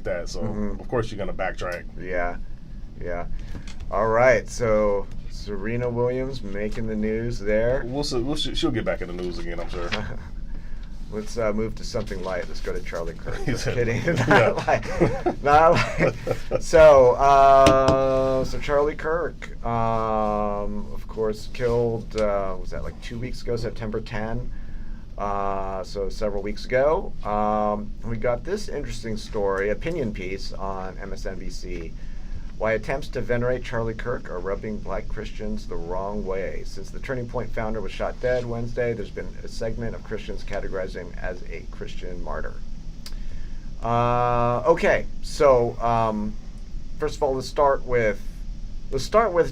that. So of course you're gonna backtrack. Yeah. All right, so Serena Williams making the news there. She'll get back in the news again, I'm sure. Let's move to something light. Let's go to Charlie Kirk. Just kidding. So Charlie Kirk, of course, killed, was that like 2 weeks ago, September 10? So several weeks ago. We got this interesting story, opinion piece on MSNBC. Why attempts to venerate Charlie Kirk are rubbing black Christians the wrong way. Since the Turning Point founder was shot dead Wednesday, there's been a segment of Christians categorizing him as a Christian martyr. Okay, so first of all, let's start with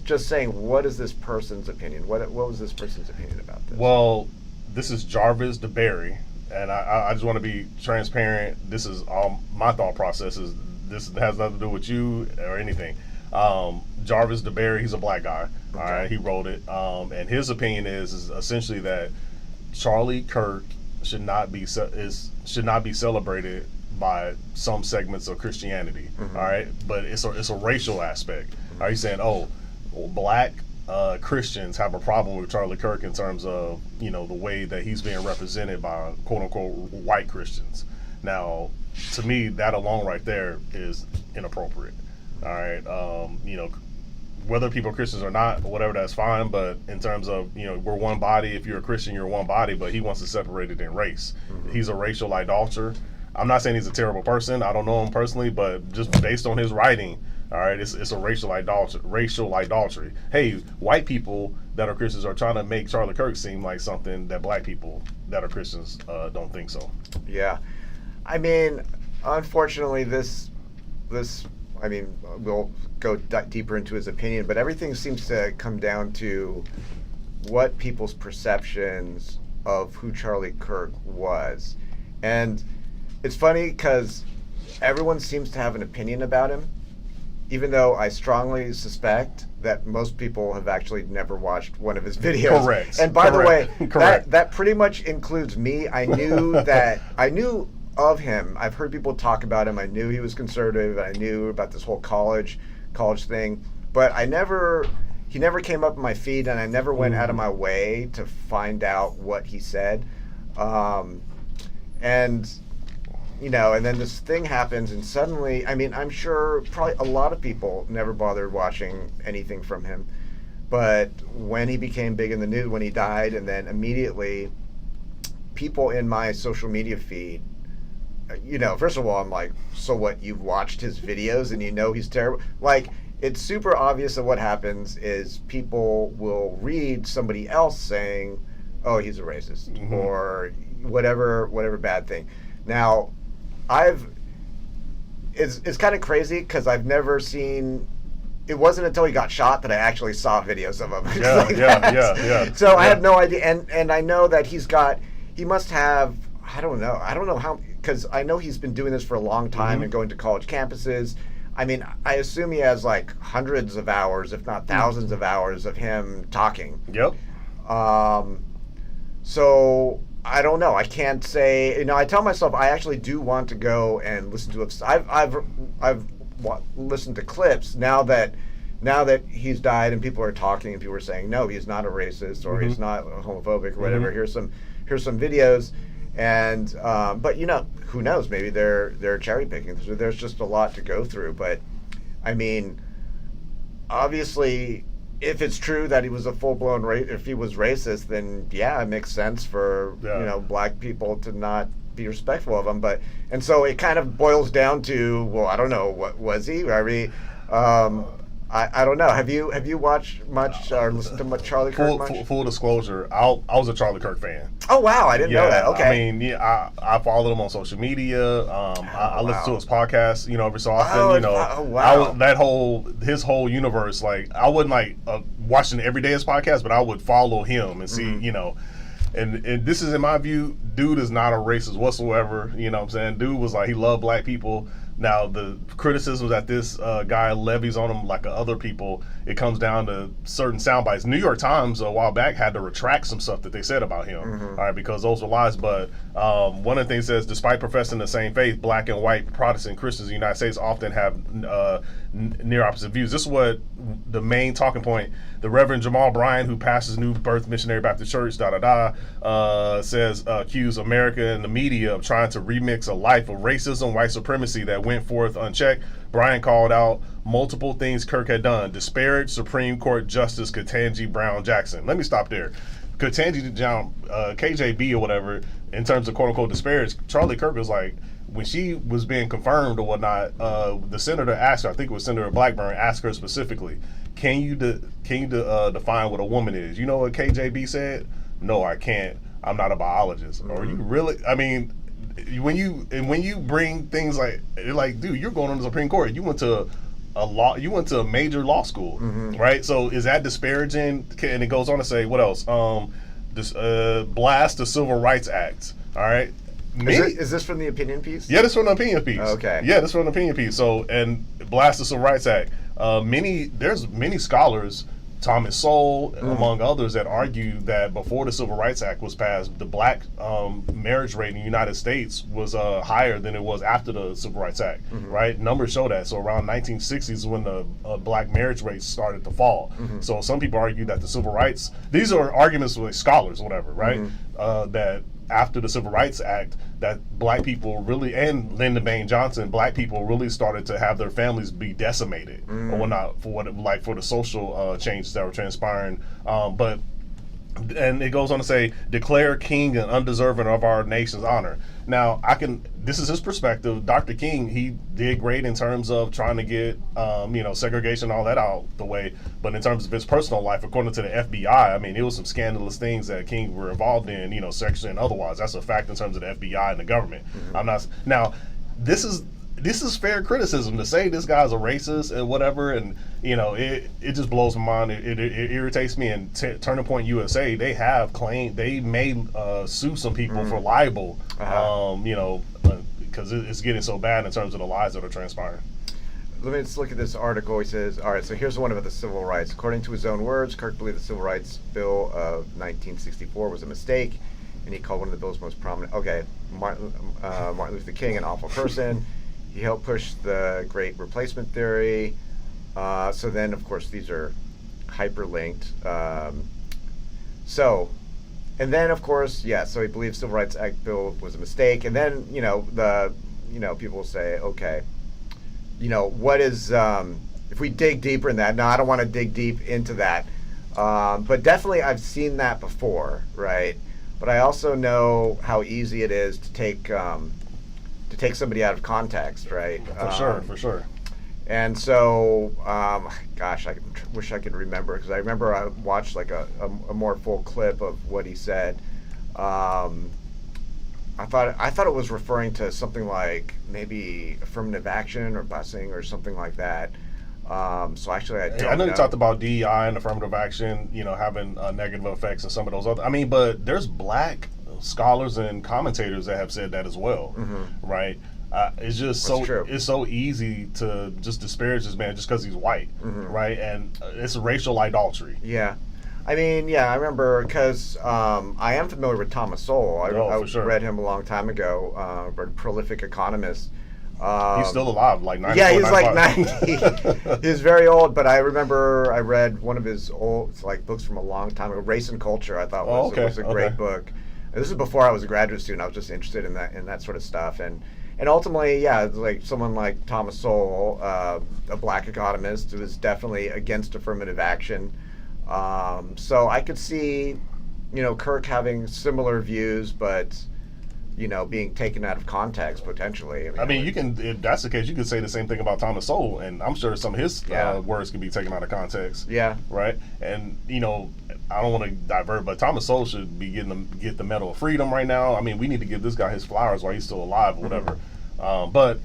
just saying, what is this person's opinion? What was this person's opinion about this? Well, this is Jarvis DeBerry, and I just want to be transparent. This is all my thought process is. This has nothing to do with you or anything. Jarvis DeBerry, he's a black guy. Okay. All right, he wrote it, and his opinion is essentially that Charlie Kirk should not be celebrated by some segments of Christianity. All right, but it's a racial aspect. Are you saying, black Christians have a problem with Charlie Kirk in terms of the way that he's being represented by quote unquote white Christians? Now, to me, that alone right there is inappropriate. All right, whether people are Christians or not, whatever, that's fine. But in terms of we're one body. If you're a Christian, you're one body. But he wants to separate it in race. He's a racial idolater. I'm not saying he's a terrible person. I don't know him personally, but just based on his writing, all right, it's a racial idolatry. Hey, white people that are Christians are trying to make Charlie Kirk seem like something that black people that are Christians don't think so. Yeah. I mean, unfortunately, we'll go deeper into his opinion, but everything seems to come down to what people's perceptions of who Charlie Kirk was. And it's funny because everyone seems to have an opinion about him, even though I strongly suspect that most people have actually never watched one of his videos. Correct. And by the way, that pretty much includes me. I knew of him. I've heard people talk about him. I knew he was conservative. I knew about this whole college thing, but he never came up in my feed, and I never went out of my way to find out what he said. And then this thing happens, and suddenly, I'm sure probably a lot of people never bothered watching anything from him, but when he became big in the news, when he died, and then immediately people in my social media feed, first of all, I'm like, so what, you've watched his videos and he's terrible? Like, it's super obvious that what happens is people will read somebody else saying, oh, he's a racist, or whatever bad thing. Now, it's kind of crazy because I've never seen. It wasn't until he got shot that I actually saw videos of him. Yeah. So I had no idea, and I know that he must have. I don't know how, because I know he's been doing this for a long time and going to college campuses. I assume he has like hundreds of hours, if not thousands of hours of him talking. Yep. So I don't know. I can't say. I tell myself I actually do want to go and listen to it. I've listened to clips now that he's died and people are talking and people are saying no, he's not a racist or he's not homophobic or whatever. Here's some videos. And but who knows? Maybe they're cherry picking. There's just a lot to go through. But obviously, if it's true that he was a full-blown if he was racist, then yeah, it makes sense for black people to not be respectful of him. And so it kind of boils down to, well, I don't know, what was he? I don't know. Have you watched much or listened to much Charlie Kirk much? Full disclosure, I was a Charlie Kirk fan. Oh wow, I didn't know that. Okay. I followed him on social media. I listen to his podcast, every so often. Wow. His whole universe. Like, I wouldn't watching every day his podcast, but I would follow him and see, And this is, in my view, dude is not a racist whatsoever. You know what I'm saying? Dude was like, he loved black people. Now, the criticisms that this guy levies on him, like other people, it comes down to certain sound bites. New York Times a while back had to retract some stuff that they said about him, all right, because those were lies. But one of the things says, despite professing the same faith, black and white Protestant Christians in the United States often have near opposite views. This is what the main talking point. The Reverend Jamal Bryan, who pastors New Birth Missionary Baptist Church, says accused America and the media of trying to remix a life of racism, white supremacy that went forth unchecked. Bryan called out multiple things Kirk had done. Disparaged Supreme Court Justice Ketanji Brown Jackson. Let me stop there. Ketanji Brown, KJB or whatever, in terms of quote unquote disparage, Charlie Kirk was like, when she was being confirmed or whatnot, the senator asked her, I think it was Senator Blackburn, asked her specifically, can you define what a woman is? You know what KJB said? No, I can't. I'm not a biologist. Or you really? I mean, when you bring things like, dude, you're going on the Supreme Court. You went to a major law school, right? So is that disparaging? And it goes on to say, what else? Blast the Civil Rights Act. All right. Is this from the opinion piece? Yeah, this is from the opinion piece. Okay. Yeah, this is from the opinion piece. So, and blast the Civil Rights Act. There's many scholars, Thomas Sowell, among others, that argue that before the Civil Rights Act was passed, the black marriage rate in the United States was higher than it was after the Civil Rights Act, right? Numbers show that. So around 1960s is when the black marriage rate started to fall. So some people argue that the civil rights, these are arguments with scholars, whatever, right? That after the Civil Rights Act, that black people really, and Lyndon Baines Johnson, black people really started to have their families be decimated or whatnot for the social changes that were transpiring. And it goes on to say, declare King an undeserving of our nation's honor. Now, this is his perspective. Dr. King, he did great in terms of trying to get, segregation, all that out the way. But in terms of his personal life, according to the FBI, I mean, it was some scandalous things that King were involved in, sexually and otherwise. That's a fact in terms of the FBI and the government. Now, this is fair criticism to say this guy's a racist and whatever, and it just blows my mind. It irritates me. And Turning Point USA, they may sue some people for libel, because it's getting so bad in terms of the lies that are transpiring. Let's look at this article. He says, all right, so here's one about the civil rights. According to his own words, Kirk believed the Civil Rights Bill of 1964 was a mistake, and he called one of the bill's most prominent, Martin Luther King an awful person. He helped push the Great Replacement Theory. So then, of course, these are hyperlinked. And then, of course, so he believes Civil Rights Act bill was a mistake. And then, people will say, okay, what is, if we dig deeper in that? No, I don't want to dig deep into that. But definitely I've seen that before, right? But I also know how easy it is to take somebody out of context, right? For sure. And so, gosh, I wish I could remember, because I remember I watched like a more full clip of what he said. I thought it was referring to something like maybe affirmative action or busing or something like that. So actually, I know you talked about DEI and affirmative action, having negative effects and some of those other. I mean, but there's black scholars and commentators that have said that as well, right? It's just it's so easy to just disparage this man just because he's white, right? And it's racial idolatry. Yeah. I mean, I remember, because I am familiar with Thomas Sowell. I read him a long time ago, a prolific economist. He's still alive, like 90. Yeah, he's like 90. He's very old, but I remember I read one of his old books from a long time ago, Race and Culture. I thought was a great book. And this is before I was a graduate student. I was just interested in that sort of stuff, and ultimately, like someone like Thomas Sowell, a black economist, who was definitely against affirmative action. So I could see, Kirk having similar views, but being taken out of context potentially. I mean, you can, if that's the case, you could say the same thing about Thomas Sowell, and I'm sure some of his words can be taken out of context. Yeah. Right. And I don't want to divert, but Thomas Sowell should be get the Medal of Freedom right now. I mean, we need to give this guy his flowers while he's still alive, or whatever. But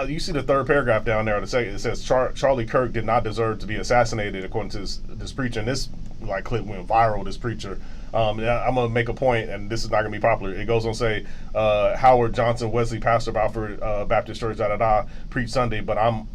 you see the third paragraph down there. It says Charlie Kirk did not deserve to be assassinated, according to this preacher. And this like clip went viral. This preacher. I'm gonna make a point, and this is not gonna be popular. It goes on to say, Howard Johnson Wesley, pastor of Alfred Baptist Church, preached Sunday, but I'm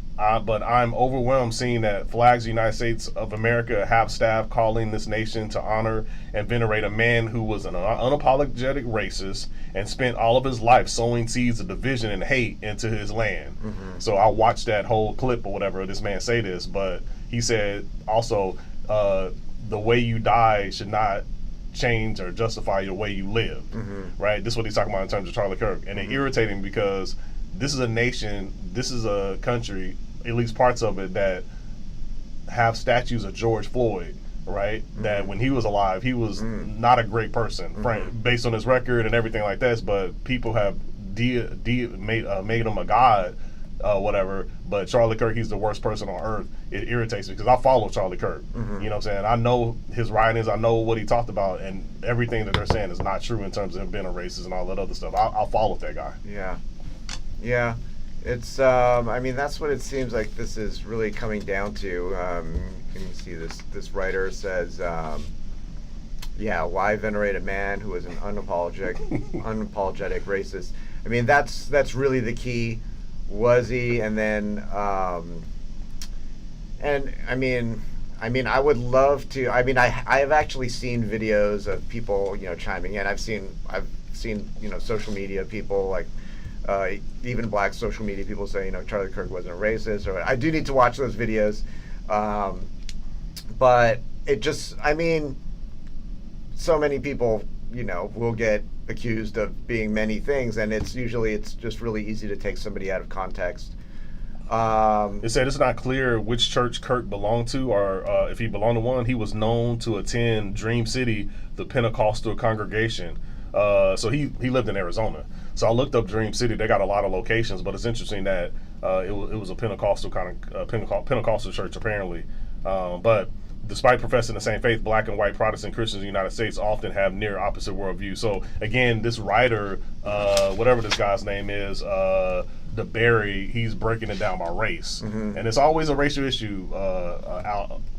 overwhelmed seeing that flags of the United States of America have staff calling this nation to honor and venerate a man who was an unapologetic racist and spent all of his life sowing seeds of division and hate into his land. Mm-hmm. So I watched that whole clip or whatever this man say this, but he said also the way you die should not change or justify the way you live. Mm-hmm. Right? This is what he's talking about in terms of Charlie Kirk. And it's irritating because this is a nation, this is a country, at least parts of it, that have statues of George Floyd, right? Mm-hmm. That when he was alive, he was not a great person, based on his record and everything like this, but people have made him a god, whatever. But Charlie Kirk, he's the worst person on earth. It irritates me because I follow Charlie Kirk. Mm-hmm. You know what I'm saying? I know his writings, I know what he talked about, and everything that they're saying is not true in terms of him being a racist and all that other stuff. I'll follow that guy. Yeah, it's. I mean, that's what it seems like. This is really coming down to. Can you see this? This writer says, "Why venerate a man who is an unapologetic racist?" I mean, that's really the key. Was he? And then, and I mean, I would love to. I mean, I have actually seen videos of people, chiming in. I've seen, social media people like. Even black social media people say, Charlie Kirk wasn't a racist, or I do need to watch those videos. But it just, so many people, will get accused of being many things, and it's just really easy to take somebody out of context. It said it's not clear which church Kirk belonged to, or if he belonged to one. He was known to attend Dream City, the Pentecostal congregation. So he lived in Arizona. So I looked up Dream City. They got a lot of locations, but it's interesting that it was a Pentecostal Pentecostal church apparently. But despite professing the same faith, black and white Protestant Christians in the United States often have near opposite worldviews. So again, this writer, whatever this guy's name is, DeBerry, he's breaking it down by race, and it's always a racial issue,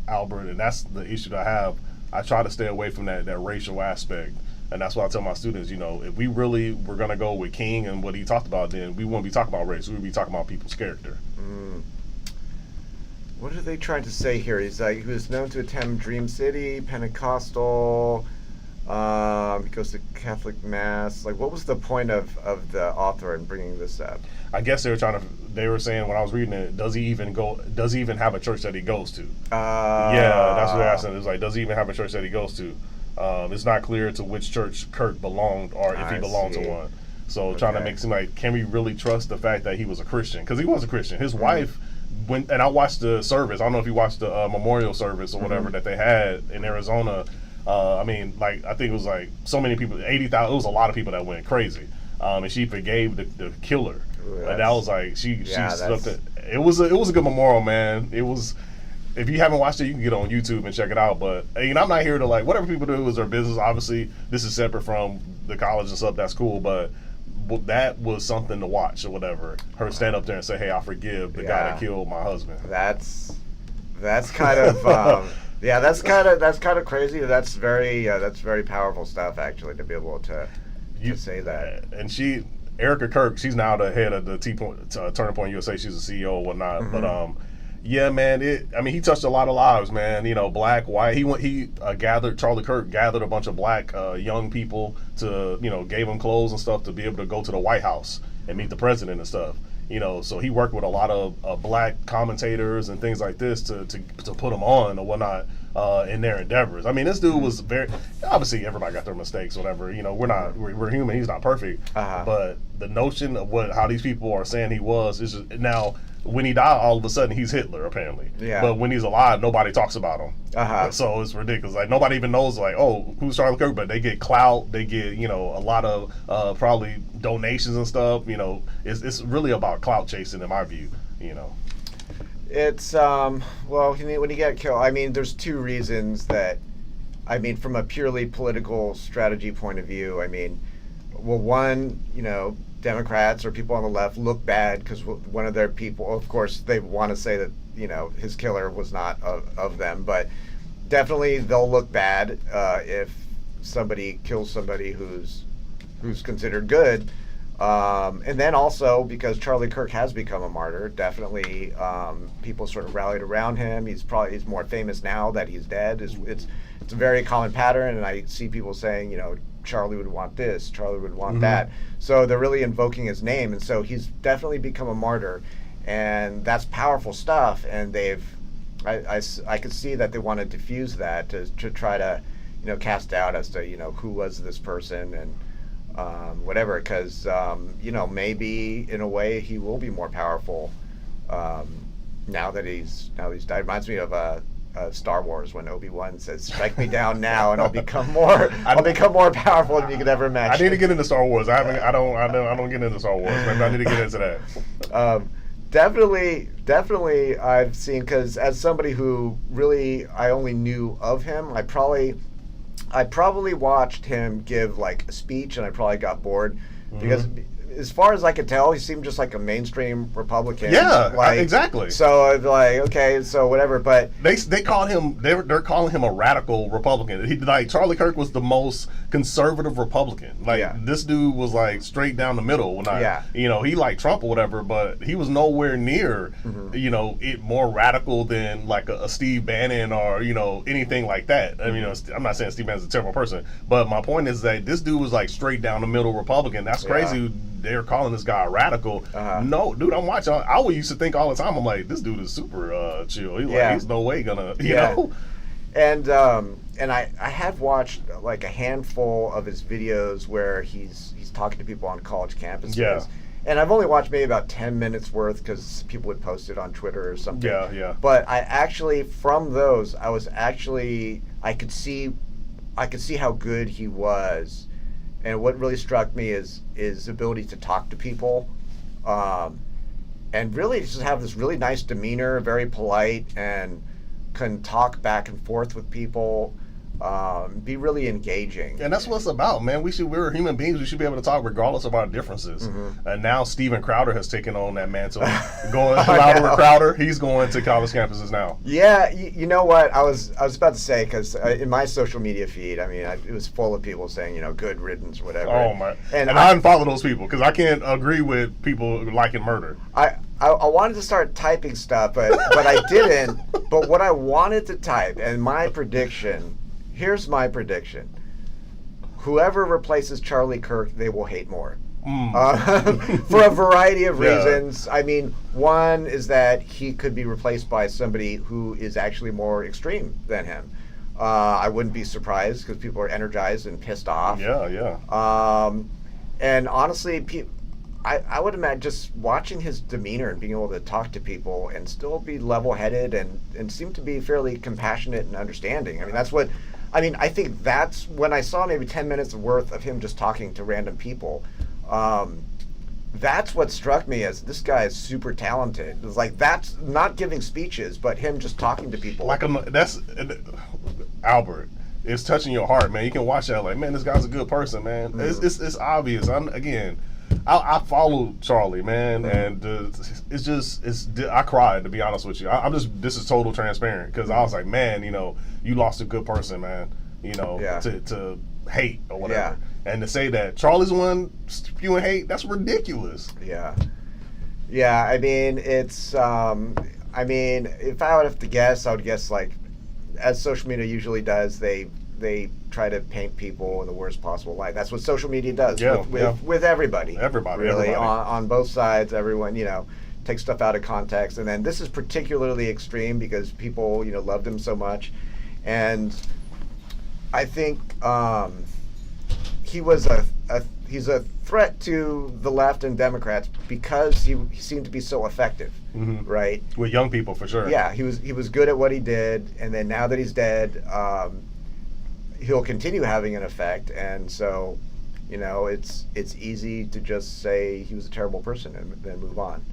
Albert, and that's the issue that I have. I try to stay away from that racial aspect. And that's why I tell my students, if we really were going to go with King and what he talked about, then we wouldn't be talking about race. We would be talking about people's character. What are they trying to say here? He's like, he was known to attend Dream City, Pentecostal, he goes to Catholic Mass. Like, what was the point of the author in bringing this up? I guess they were saying when I was reading it, does he even have a church that he goes to? Yeah, that's what they're asking. It's like, does he even have a church that he goes to? It's not clear to which church Kirk belonged or if he belonged to one. So trying to make it seem like, can we really trust the fact that he was a Christian? Because he was a Christian. His wife, and I watched the service. I don't know if you watched the memorial service or whatever that they had in Arizona. I think it was like so many people, 80,000. It was a lot of people that went crazy. And she forgave the killer. And that was like, it was a good memorial, man. It was. If you haven't watched it, you can get on YouTube and check it out. But I'm not here to whatever people do is their business. Obviously, this is separate from the college and stuff. That's cool, but that was something to watch or whatever. Her stand up there and say, "Hey, I forgive the guy that killed my husband." That's kind of that's kind of crazy. That's very powerful stuff actually to be able to say that. And Erica Kirk, she's now the head of the Turning Point USA. She's the CEO or whatnot, but. Yeah, man. He touched a lot of lives, man. Black, white. Charlie Kirk gathered a bunch of black young people to, gave them clothes and stuff to be able to go to the White House and meet the president and stuff. So he worked with a lot of black commentators and things like this to put them on or whatnot in their endeavors. This dude was obviously everybody got their mistakes, whatever. We're human. He's not perfect, but the notion of how these people are saying he was is just now. When he died, all of a sudden he's Hitler apparently. Yeah. But when he's alive, nobody talks about him. So it's ridiculous. Like nobody even knows who's Charlie Kirk, but they get clout, they get a lot of probably donations and stuff. It's really about clout chasing in my view. It's when you get killed, there's two reasons that from a purely political strategy point of view, one, Democrats or people on the left look bad because one of their people, of course, they want to say that, his killer was not of them, but definitely they'll look bad if somebody kills somebody who's considered good. And then also because Charlie Kirk has become a martyr, definitely people sort of rallied around him. He's more famous now that he's dead. It's a very common pattern, and I see people saying, you know, Charlie would want this, Charlie would want that. So they're really invoking his name, and so he's definitely become a martyr, and that's powerful stuff. And I could see that they want to diffuse that to try to, you know, cast doubt as to, you know, who was this person and whatever, because you know, maybe in a way he will be more powerful now that he's died. Reminds me of Star Wars when Obi-Wan says, "Strike me down now, and I'll become more powerful than you could ever imagine." I need to get into Star Wars. I don't get into Star Wars. Maybe I need to get into that. Definitely, I've seen, because as somebody who really I only knew of him, I probably watched him give like a speech, and I probably got bored because, as far as I could tell, he seemed just like a mainstream Republican. Yeah, like, exactly. So I'd be like, okay, so whatever. But they called him. They're calling him a radical Republican. Like Charlie Kirk was the most conservative Republican. Like this dude was like straight down the middle. You know, he liked Trump or whatever, but he was nowhere near you know, it more radical than like a Steve Bannon or, you know, anything like that. I mean, you know, I'm not saying Steve Bannon's a terrible person, but my point is that this dude was like straight down the middle Republican. That's crazy. They're calling this guy a radical. No, dude, I'm watching. I used to think all the time, I'm like, this dude is super chill. He's like, he's no way gonna, you know. And I have watched like a handful of his videos where he's talking to people on college campuses. Yeah. And I've only watched maybe about 10 minutes worth because people would post it on Twitter or something. Yeah. But I actually, from those, I could see how good he was. And what really struck me is his ability to talk to people, and really just have this really nice demeanor, very polite, and can talk back and forth with people, be really engaging. And that's what it's about, man. We're human beings. We should be able to talk regardless of our differences. And now Steven Crowder has taken on that mantle. Going louder with Crowder, he's going to college campuses now. Yeah, you know what? I was about to say, because in my social media feed, I mean, it was full of people saying, you know, good riddance, whatever. Oh my! And I unfollow those people because I can't agree with people liking murder. I wanted to start typing stuff, but I didn't. But what I wanted to type, and my prediction. Here's my prediction. Whoever replaces Charlie Kirk, they will hate more. For a variety of reasons. I mean, one is that he could be replaced by somebody who is actually more extreme than him. I wouldn't be surprised because people are energized and pissed off. And honestly, I would imagine just watching his demeanor and being able to talk to people and still be level-headed and seem to be fairly compassionate and understanding. I think that's when I saw maybe 10 minutes worth of him just talking to random people. That's what struck me as this guy is super talented. It's like, that's not giving speeches, but him just talking to people. That's Albert. It's touching your heart, man. You can watch that like, man, this guy's a good person, man. It's obvious. I followed Charlie, man, and I cried, to be honest with you. This is total transparent because I was like, man, you know, you lost a good person, man, you know, to hate or whatever. And to say that Charlie's the one spewing hate, that's ridiculous. Yeah, I mean, it's, if I would have to guess, I would guess, like, as social media usually does, they try to paint people in the worst possible light. That's what social media does with everybody. Really, on both sides, everyone, you know, takes stuff out of context. And then this is particularly extreme because people, you know, loved him so much. And I think he's a threat to the left and Democrats because he seemed to be so effective, right? With young people, for sure. Yeah, he was good at what he did, and then now that he's dead, he'll continue having an effect, and so, you know, it's easy to just say he was a terrible person and then move on.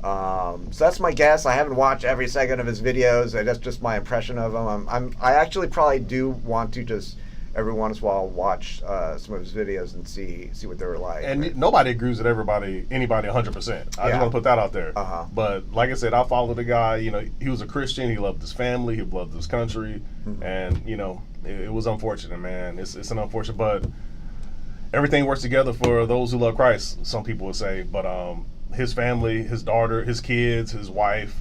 So that's my guess. I haven't watched every second of his videos. That's just my impression of him. I actually probably do want to just every once in a while watch some of his videos and see what they were like. And nobody agrees with anybody 100%. I just want to put that out there. But like I said, I followed the guy. You know, he was a Christian. He loved his family. He loved his country. And you know, it was unfortunate, man. It's an unfortunate, but everything works together for those who love Christ. Some people would say, but his family, his daughter, his kids, his wife,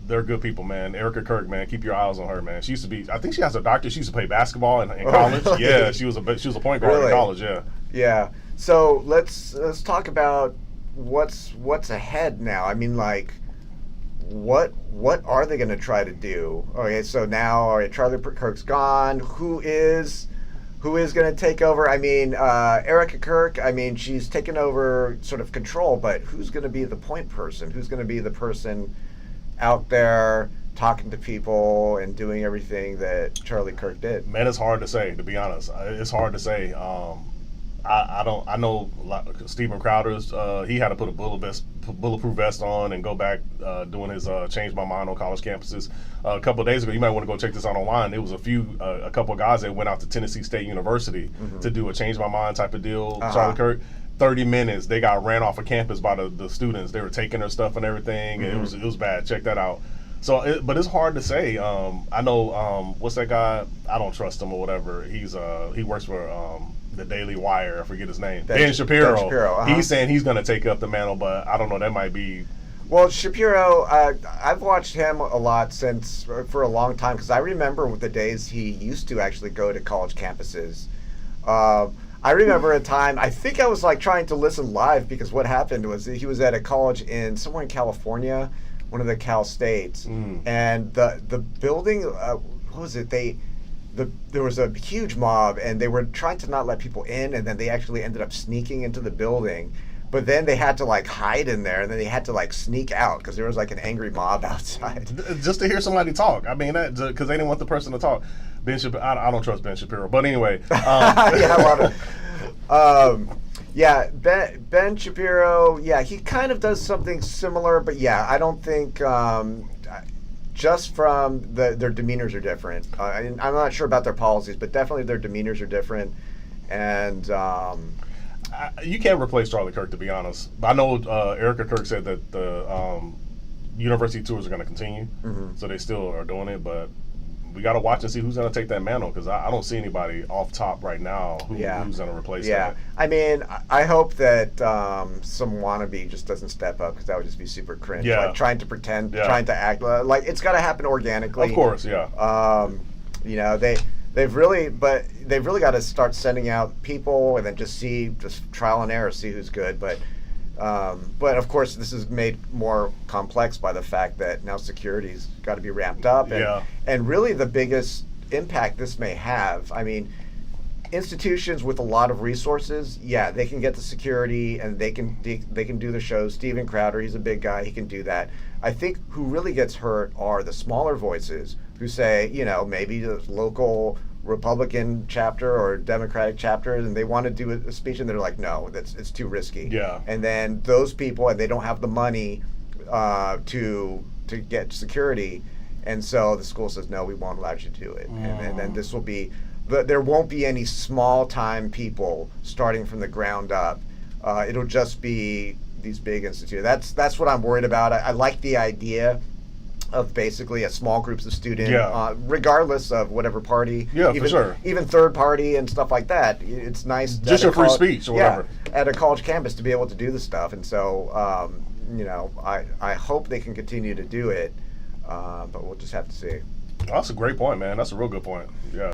they're good people, man. Erica Kirk, man, keep your eyes on her, man. She used to be, I think she has a doctorate. She used to play basketball in college. Really? Yeah, she was a point guard in college. Yeah. Yeah. So let's talk about what's ahead now. I mean, like, what are they going to try to do? Okay, so now, all right, Charlie Kirk's gone. Who is going to take over? I mean, Erica Kirk, I mean, she's taken over sort of control, but who's going to be the point person? Who's going to be the person out there talking to people and doing everything that Charlie Kirk did? Man, it's hard to say, to be honest. It's hard to say. I know Steven Crowder's, he had to put a bulletproof vest on and go back doing his Change My Mind on college campuses. A couple of days ago, you might want to go check this out online. There was a couple of guys that went out to Tennessee State University to do a Change My Mind type of deal. Charlie Kirk, 30 minutes, they got ran off of campus by the students. They were taking their stuff and everything, and it was bad. Check that out. So, but it's hard to say. I know what's that guy? I don't trust him or whatever. He works for the Daily Wire. I forget his name. Ben Shapiro. Ben Shapiro. He's saying he's going to take up the mantle, but I don't know. That might be. Well, Shapiro, I've watched him a lot for a long time, because I remember the days he used to actually go to college campuses. I remember a time, I think I was like trying to listen live, because what happened was he was at a college somewhere in California, one of the Cal States, and the building, what was it? There was a huge mob, and they were trying to not let people in, and then they actually ended up sneaking into the building. But then they had to like hide in there, and then they had to like sneak out because there was like an angry mob outside. Just to hear somebody talk. I mean, because they didn't want the person to talk. Ben Shapiro, I don't trust Ben Shapiro, but anyway. Yeah, Ben Shapiro. Yeah, he kind of does something similar, but yeah, I don't think. Just from their demeanors are different. I'm not sure about their policies, but definitely their demeanors are different, and. You can't replace Charlie Kirk, to be honest. I know Erica Kirk said that the university tours are going to continue, so they still are doing it. But we got to watch and see who's going to take that mantle, because I don't see anybody off top right now who's going to replace that. I mean, I hope that some wannabe just doesn't step up, because that would just be super cringe. Yeah. Like trying to pretend, trying to act like it's got to happen organically. Of course, yeah. You know, They've really got to start sending out people, and then just trial and error, see who's good. But of course, this is made more complex by the fact that now security's got to be ramped up, and really the biggest impact this may have. I mean, institutions with a lot of resources, they can get the security, and they can do the shows. Steven Crowder, he's a big guy, he can do that. I think who really gets hurt are the smaller voices who say, you know, maybe the local Republican chapter or Democratic chapter, and they want to do a speech, and they're like, no, it's too risky. Yeah. And then those people, and they don't have the money to get security, and so the school says, no, we won't allow you to do it. And then this will be, there won't be any small time people starting from the ground up. It'll just be these big institutions. That's what I'm worried about. I like the idea of basically a small groups of students, regardless of whatever party. Yeah, for sure. Even third party and stuff like that. It's nice. Just a free speech or whatever. At a college campus to be able to do this stuff. And so, you know, I hope they can continue to do it, but we'll just have to see. That's a great point, man. That's a real good point. Yeah.